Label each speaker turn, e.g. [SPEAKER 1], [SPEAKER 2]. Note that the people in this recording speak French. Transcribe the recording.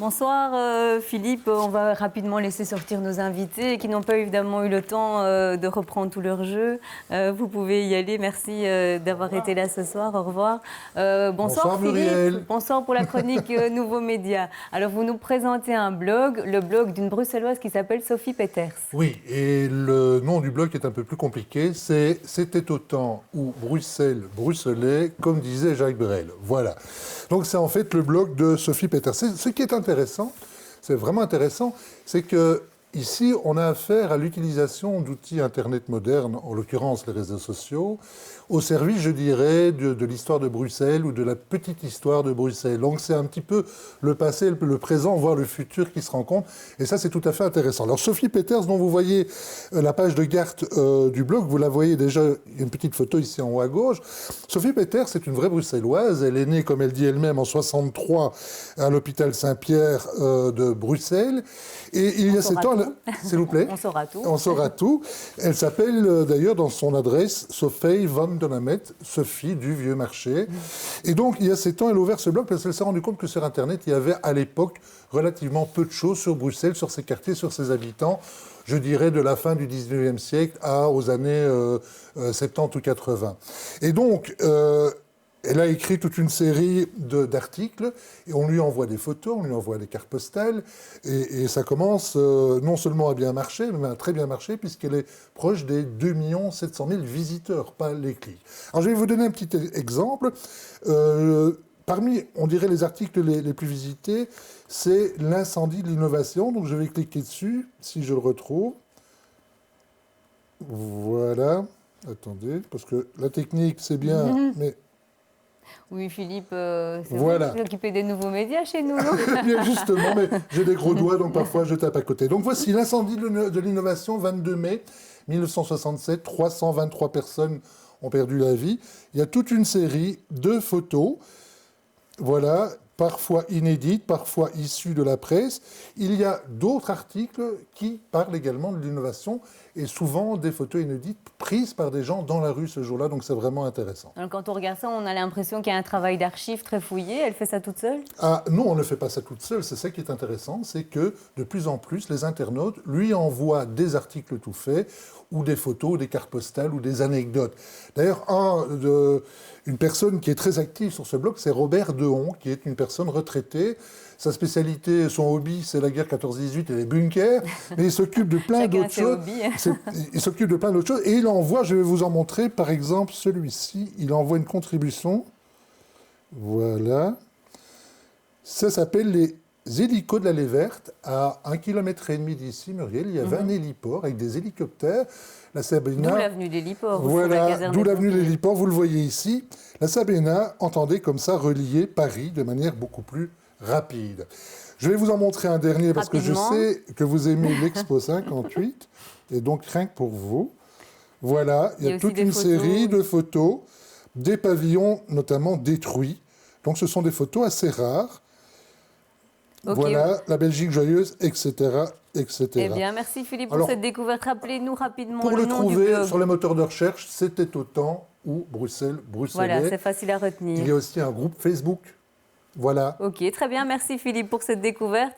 [SPEAKER 1] Bonsoir Philippe, on va rapidement laisser sortir nos invités qui n'ont pas évidemment eu le temps de reprendre tout leur jeu. Vous pouvez y aller, merci d'avoir été là ce soir, au revoir. Bonsoir Philippe,
[SPEAKER 2] Muriel.
[SPEAKER 1] Bonsoir pour la chronique Nouveaux Médias. Alors vous nous présentez un blog, le blog d'une bruxelloise qui s'appelle Sophie Peters.
[SPEAKER 2] Oui, et le nom du blog est un peu plus compliqué, c'est C'était au temps où Bruxelles bruxelait, comme disait Jacques Brel. Voilà. Donc c'est en fait le blog de Sophie Peters. Ce qui est intéressant, c'est vraiment intéressant, c'est que ici on a affaire à l'utilisation d'outils Internet modernes, en l'occurrence les réseaux sociaux, au service, je dirais, de l'histoire de Bruxelles ou de la petite histoire de Bruxelles. Donc c'est un petit peu le passé, le présent, voire le futur qui se rencontrent. Et ça, c'est tout à fait intéressant. Alors Sophie Peters, dont vous voyez la page de garde du blog, vous la voyez déjà, il y a une petite photo ici en haut à gauche. Sophie Peters, c'est une vraie bruxelloise. Elle est née, comme elle dit elle-même, en 63 à l'hôpital Saint-Pierre de Bruxelles. Et il y a 7 ans, s'il vous plaît.
[SPEAKER 1] On saura tout.
[SPEAKER 2] On saura tout. Elle s'appelle d'ailleurs dans son adresse Sophie van Donamet, Sophie du Vieux Marché. Et donc, il y a 7 ans, elle a ouvert ce blog parce qu'elle s'est rendue compte que sur Internet, il y avait à l'époque relativement peu de choses sur Bruxelles, sur ses quartiers, sur ses habitants. Je dirais de la fin du 19e siècle aux années 70 ou 80. Et donc, elle a écrit toute une série d'articles et on lui envoie des photos, on lui envoie des cartes postales et ça commence non seulement à bien marcher, mais à très bien marcher puisqu'elle est proche des 2 700 000 visiteurs, pas les clics. Alors je vais vous donner un petit exemple. Parmi, on dirait, les articles les plus visités, c'est l'incendie de l'innovation. Donc je vais cliquer dessus, si je le retrouve. Voilà. Attendez, parce que la technique, c'est bien, mais...
[SPEAKER 1] Oui, Philippe, c'est
[SPEAKER 2] voilà.
[SPEAKER 1] vous qui vous occupez des nouveaux médias chez nous, non?
[SPEAKER 2] Bien justement, mais j'ai des gros doigts, donc parfois je tape à côté. Donc voici l'incendie de l'innovation, 22 mai 1967, 323 personnes ont perdu la vie. Il y a toute une série de photos, voilà, parfois inédites, parfois issues de la presse. Il y a d'autres articles qui parlent également de l'innovation et souvent des photos inédites prises par des gens dans la rue ce jour-là, donc c'est vraiment intéressant.
[SPEAKER 1] Alors, quand on regarde ça, on a l'impression qu'il y a un travail d'archives très fouillé. Elle fait ça toute seule?
[SPEAKER 2] Ah non, on ne fait pas ça toute seule. C'est ça qui est intéressant, c'est que de plus en plus, les internautes lui envoient des articles tout faits, ou des photos, ou des cartes postales, ou des anecdotes. D'ailleurs, une personne qui est très active sur ce blog, c'est Robert Dehon, qui est une personne retraitée. Sa spécialité, son hobby, c'est la guerre 14-18 et les bunkers, mais il s'occupe de plein d'autres choses. Il s'occupe de plein d'autres choses et il envoie, je vais vous en montrer, par exemple celui-ci, il envoie une contribution. Voilà. Ça s'appelle les hélicos de l'Allée Verte. À 1,5 km d'ici, Muriel, il y avait un héliport avec des hélicoptères. La Sabena,
[SPEAKER 1] d'où l'avenue d'Héliport.
[SPEAKER 2] Voilà, d'où l'avenue d'Héliport, vous le voyez ici. La Sabena entendait comme ça relier Paris de manière beaucoup plus rapide. Je vais vous en montrer un dernier parce que je sais que vous aimez l'Expo 58 et donc rien que pour vous. Voilà, il y a toute une série de photos, des pavillons notamment détruits. Donc ce sont des photos assez rares. Okay. Voilà, la Belgique joyeuse, etc., etc.
[SPEAKER 1] Eh bien, merci Philippe pour cette découverte. Rappelez-nous rapidement
[SPEAKER 2] pour
[SPEAKER 1] le nom du blog.
[SPEAKER 2] Pour le trouver sur les moteurs de recherche, C'était au temps où Bruxelles bruxelait.
[SPEAKER 1] Voilà, c'est facile à retenir.
[SPEAKER 2] Il y a aussi un groupe Facebook. Voilà.
[SPEAKER 1] Ok, très bien. Merci Philippe pour cette découverte.